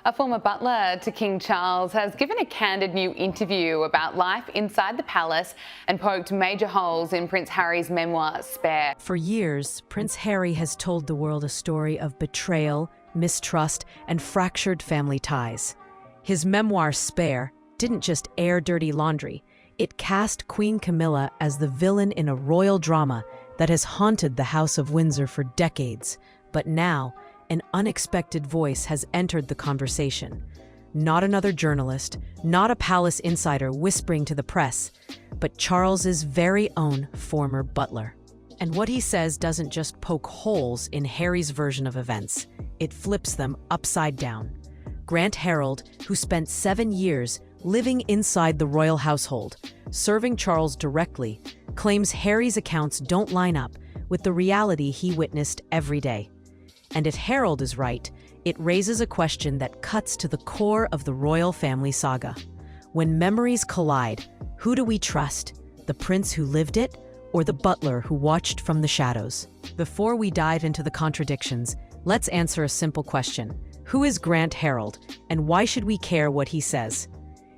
A former butler to King Charles has given a candid new interview about life inside the palace and poked major holes in Prince Harry's memoir, Spare. For years, Prince Harry has told the world a story of betrayal, mistrust, and fractured family ties. His memoir, Spare, didn't just air dirty laundry. It cast Queen Camilla as the villain in a royal drama that has haunted the House of Windsor for decades. But now, an unexpected voice has entered the conversation. Not another journalist, not a palace insider whispering to the press, but Charles's very own former butler. And what he says doesn't just poke holes in Harry's version of events, it flips them upside down. Grant Harrold, who spent 7 years living inside the royal household, serving Charles directly, claims Harry's accounts don't line up with the reality he witnessed every day. And if Harrold is right, it raises a question that cuts to the core of the royal family saga. When memories collide, who do we trust? The prince who lived it, or the butler who watched from the shadows? Before we dive into the contradictions, let's answer a simple question. Who is Grant Harrold, and why should we care what he says?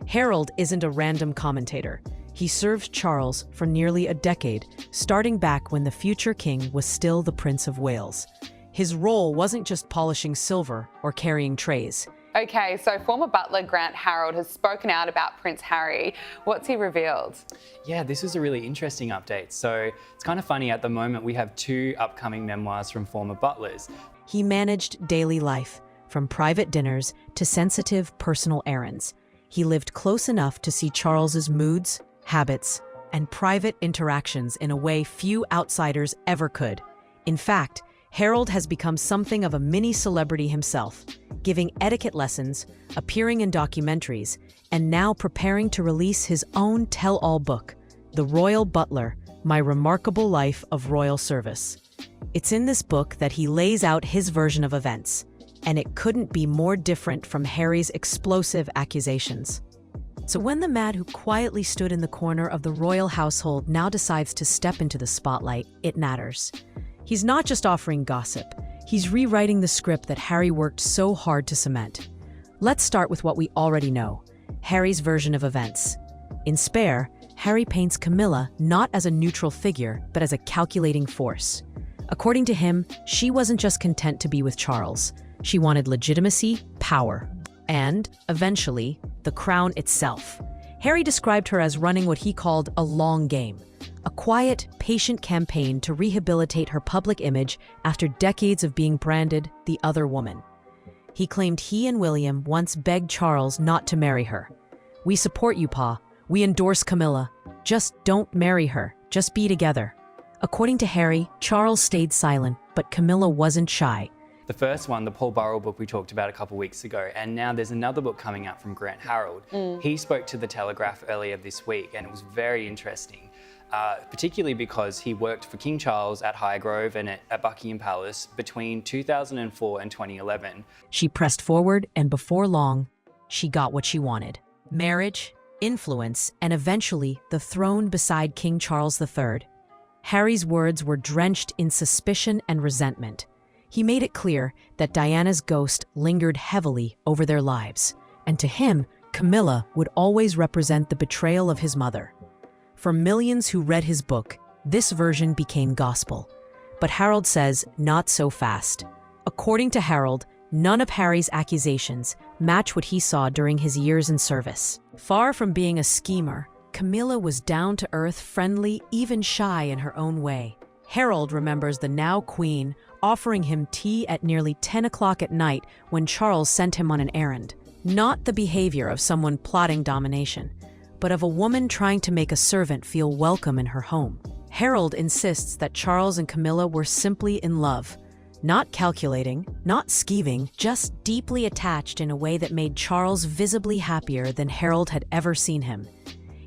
Harrold isn't a random commentator. He served Charles for nearly a decade, starting back when the future king was still the Prince of Wales. His role wasn't just polishing silver or carrying trays. Okay, so former butler Grant Harrold has spoken out about Prince Harry. What's he revealed? Yeah, this is a really interesting update. So it's kind of funny, at the moment we have 2 upcoming memoirs from former butlers. He managed daily life, from private dinners to sensitive personal errands. He lived close enough to see Charles's moods, habits, and private interactions in a way few outsiders ever could. In fact, Harrold has become something of a mini-celebrity himself, giving etiquette lessons, appearing in documentaries, and now preparing to release his own tell-all book, The Royal Butler: My Remarkable Life of Royal Service. It's in this book that he lays out his version of events, and it couldn't be more different from Harry's explosive accusations. So when the man who quietly stood in the corner of the royal household now decides to step into the spotlight, it matters. He's not just offering gossip, he's rewriting the script that Harry worked so hard to cement. Let's start with what we already know, Harry's version of events. In Spare, Harry paints Camilla not as a neutral figure, but as a calculating force. According to him, she wasn't just content to be with Charles. She wanted legitimacy, power, and, eventually, the crown itself. Harry described her as running what he called a long game, a quiet, patient campaign to rehabilitate her public image after decades of being branded the other woman. He claimed he and William once begged Charles not to marry her. "We support you, Pa. We endorse Camilla. Just don't marry her. Just be together." According to Harry, Charles stayed silent, but Camilla wasn't shy. The first one, the Paul Burrell book we talked about a couple of weeks ago, and now there's another book coming out from Grant Harrold. He spoke to The Telegraph earlier this week, and it was very interesting, particularly because he worked for King Charles at Highgrove and at Buckingham Palace between 2004 and 2011. She pressed forward, and before long, she got what she wanted. Marriage, influence, and eventually the throne beside King Charles III. Harry's words were drenched in suspicion and resentment. He made it clear that Diana's ghost lingered heavily over their lives, and to him, Camilla would always represent the betrayal of his mother. For millions who read his book, this version became gospel. But Harrold says, not so fast. According to Harrold, none of Harry's accusations match what he saw during his years in service. Far from being a schemer, Camilla was down-to-earth, friendly, even shy in her own way. Harrold remembers the now queen offering him tea at nearly 10 o'clock at night when Charles sent him on an errand. Not the behavior of someone plotting domination, but of a woman trying to make a servant feel welcome in her home. Harrold insists that Charles and Camilla were simply in love, not calculating, not scheming, just deeply attached in a way that made Charles visibly happier than Harrold had ever seen him.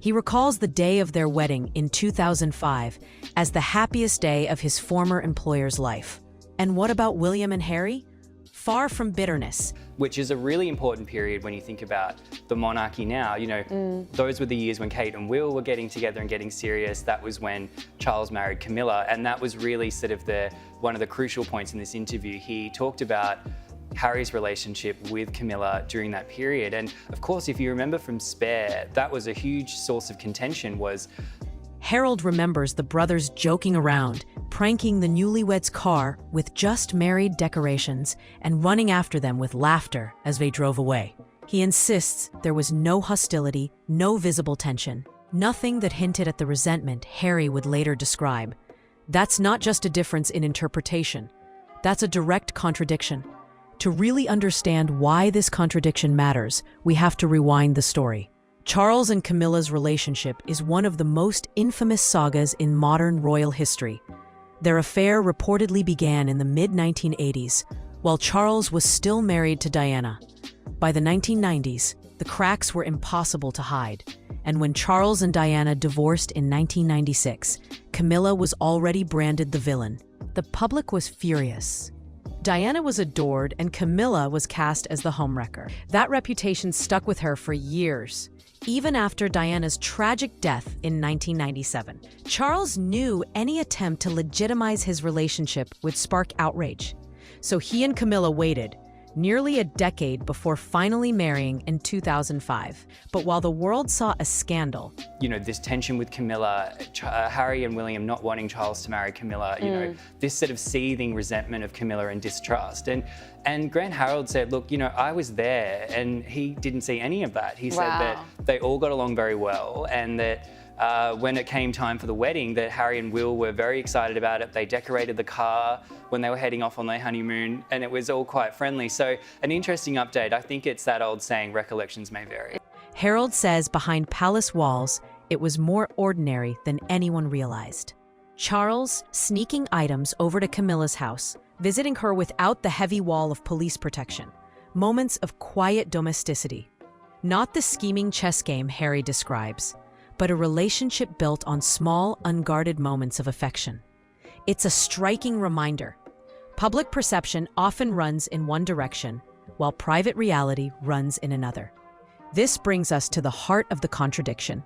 He recalls the day of their wedding in 2005 as the happiest day of his former employer's life. And what about William and Harry? Far from bitterness. Which is a really important period when you think about the monarchy now. You know, those were the years when Kate and Will were getting together and getting serious. That was when Charles married Camilla, and that was really sort of one of the crucial points in this interview. He talked about Harry's relationship with Camilla during that period. And of course, if you remember from Spare, that was a huge source of contention. Was Harrold remembers the brothers joking around, pranking the newlyweds' car with just married decorations and running after them with laughter as they drove away. He insists there was no hostility, no visible tension, nothing that hinted at the resentment Harry would later describe. That's not just a difference in interpretation. That's a direct contradiction. To really understand why this contradiction matters, we have to rewind the story. Charles and Camilla's relationship is one of the most infamous sagas in modern royal history. Their affair reportedly began in the mid-1980s, while Charles was still married to Diana. By the 1990s, the cracks were impossible to hide, and when Charles and Diana divorced in 1996, Camilla was already branded the villain. The public was furious. Diana was adored, and Camilla was cast as the homewrecker. That reputation stuck with her for years, even after Diana's tragic death in 1997. Charles knew any attempt to legitimize his relationship would spark outrage, so he and Camilla waited nearly a decade before finally marrying in 2005. But while the world saw a scandal, this tension with Camilla, Harry and William not wanting Charles to marry Camilla, this sort of seething resentment of Camilla and distrust. And Grant Harrold said, look, I was there, and he didn't see any of that. He said that they all got along very well, and that when it came time for the wedding, that Harry and Will were very excited about it. They decorated the car when they were heading off on their honeymoon, and it was all quite friendly. So an interesting update. I think it's that old saying, recollections may vary. Harrold says behind palace walls, it was more ordinary than anyone realized. Charles sneaking items over to Camilla's house, visiting her without the heavy wall of police protection. Moments of quiet domesticity. Not the scheming chess game Harry describes, but a relationship built on small, unguarded moments of affection. It's a striking reminder. Public perception often runs in one direction, while private reality runs in another. This brings us to the heart of the contradiction.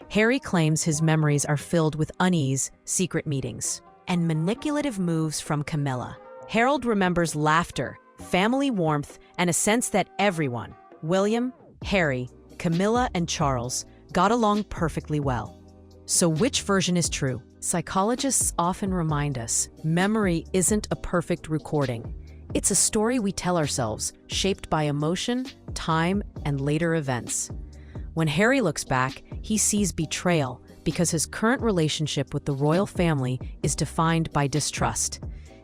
Harry claims his memories are filled with unease, secret meetings, and manipulative moves from Camilla. Harrold remembers laughter, family warmth, and a sense that everyone, William, Harry, Camilla, and Charles, got along perfectly well. So which version is true? Psychologists often remind us, memory isn't a perfect recording. It's a story we tell ourselves, shaped by emotion, time, and later events. When Harry looks back, he sees betrayal because his current relationship with the royal family is defined by distrust.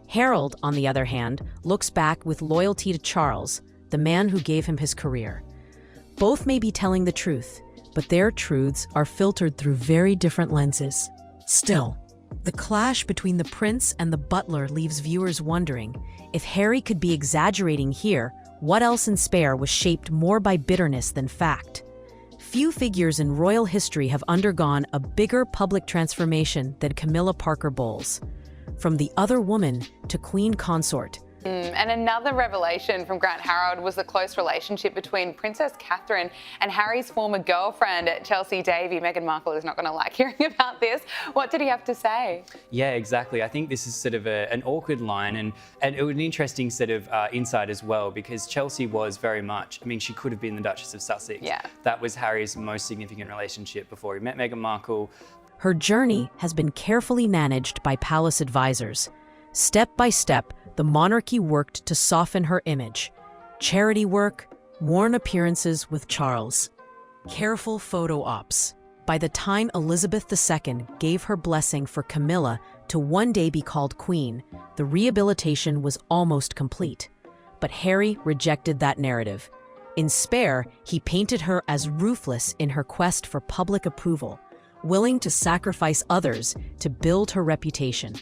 Harrold, on the other hand, looks back with loyalty to Charles, the man who gave him his career. Both may be telling the truth, but their truths are filtered through very different lenses. Still, the clash between the prince and the butler leaves viewers wondering, if Harry could be exaggerating here, what else in Spare was shaped more by bitterness than fact? Few figures in royal history have undergone a bigger public transformation than Camilla Parker Bowles. From the other woman to queen consort. And another revelation from Grant Harrold was the close relationship between Princess Catherine and Harry's former girlfriend, Chelsea Davy. Meghan Markle is not going to like hearing about this. What did he have to say? Yeah, exactly. I think this is sort of an awkward line and it was an interesting sort of insight as well, because Chelsea was very much, she could have been the Duchess of Sussex. Yeah. That was Harry's most significant relationship before he met Meghan Markle. Her journey has been carefully managed by palace advisors. Step by step, the monarchy worked to soften her image. Charity work, worn appearances with Charles. Careful photo ops. By the time Elizabeth II gave her blessing for Camilla to one day be called queen, the rehabilitation was almost complete. But Harry rejected that narrative. In Spare, he painted her as ruthless in her quest for public approval, willing to sacrifice others to build her reputation.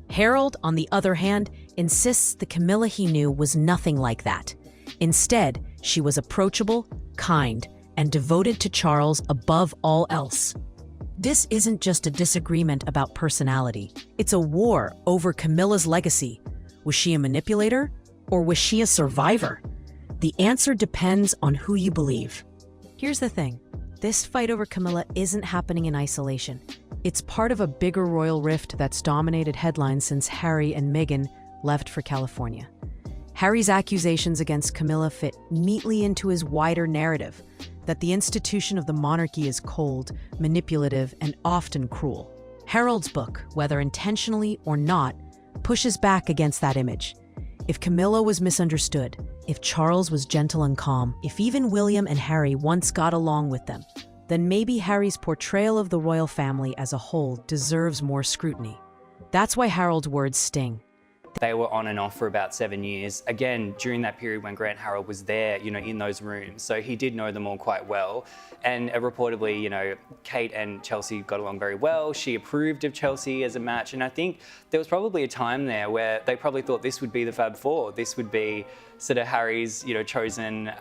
Harrold, on the other hand, insists the Camilla he knew was nothing like that. Instead, she was approachable, kind, and devoted to Charles above all else. This isn't just a disagreement about personality. It's a war over Camilla's legacy. Was she a manipulator, or was she a survivor? The answer depends on who you believe. Here's the thing. This fight over Camilla isn't happening in isolation. It's part of a bigger royal rift that's dominated headlines since Harry and Meghan left for California. Harry's accusations against Camilla fit neatly into his wider narrative that the institution of the monarchy is cold, manipulative, and often cruel. Harrold's book, whether intentionally or not, pushes back against that image. If Camilla was misunderstood, if Charles was gentle and calm, if even William and Harry once got along with them, then maybe Harry's portrayal of the royal family as a whole deserves more scrutiny. That's why Harrold's words sting. They were on and off for about 7 years. Again, during that period when Grant Harrold was there, in those rooms. So he did know them all quite well. And reportedly, Kate and Chelsea got along very well. She approved of Chelsea as a match. And I think there was probably a time there where they probably thought this would be the Fab Four. This would be sort of Harry's, chosen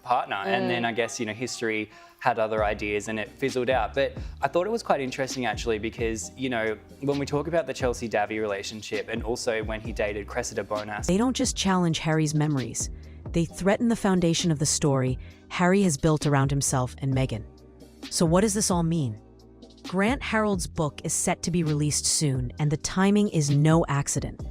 partner. And then I guess, history had other ideas and it fizzled out. But I thought it was quite interesting actually because, when we talk about the Chelsea-Davy relationship and also when he dated Cressida Bonas. They don't just challenge Harry's memories. They threaten the foundation of the story Harry has built around himself and Meghan. So what does this all mean? Grant Harrold's book is set to be released soon, and the timing is no accident.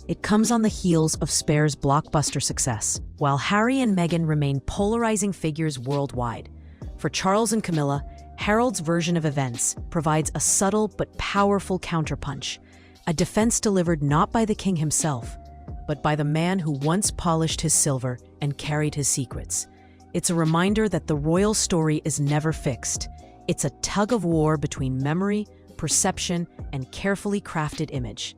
It comes on the heels of Spare's blockbuster success, while Harry and Meghan remain polarizing figures worldwide. For Charles and Camilla, Harrold's version of events provides a subtle but powerful counterpunch, a defense delivered not by the king himself, but by the man who once polished his silver and carried his secrets. It's a reminder that the royal story is never fixed. It's a tug-of-war between memory, perception, and carefully crafted image.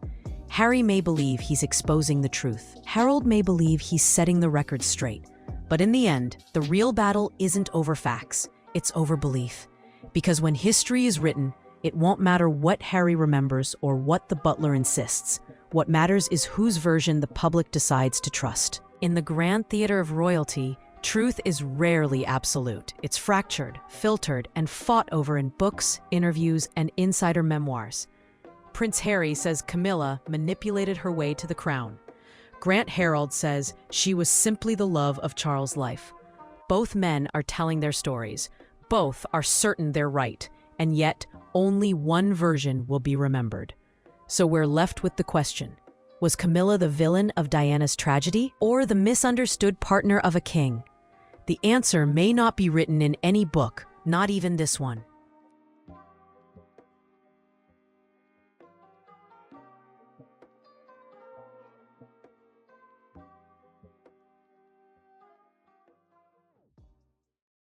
Harry may believe he's exposing the truth. Harrold may believe he's setting the record straight. But in the end, the real battle isn't over facts, it's over belief. Because when history is written, it won't matter what Harry remembers or what the butler insists. What matters is whose version the public decides to trust. In the grand theater of royalty, truth is rarely absolute. It's fractured, filtered, and fought over in books, interviews, and insider memoirs. Prince Harry says Camilla manipulated her way to the crown. Grant Harrold says she was simply the love of Charles' life. Both men are telling their stories. Both are certain they're right, and yet only one version will be remembered. So we're left with the question, was Camilla the villain of Diana's tragedy or the misunderstood partner of a king? The answer may not be written in any book, not even this one.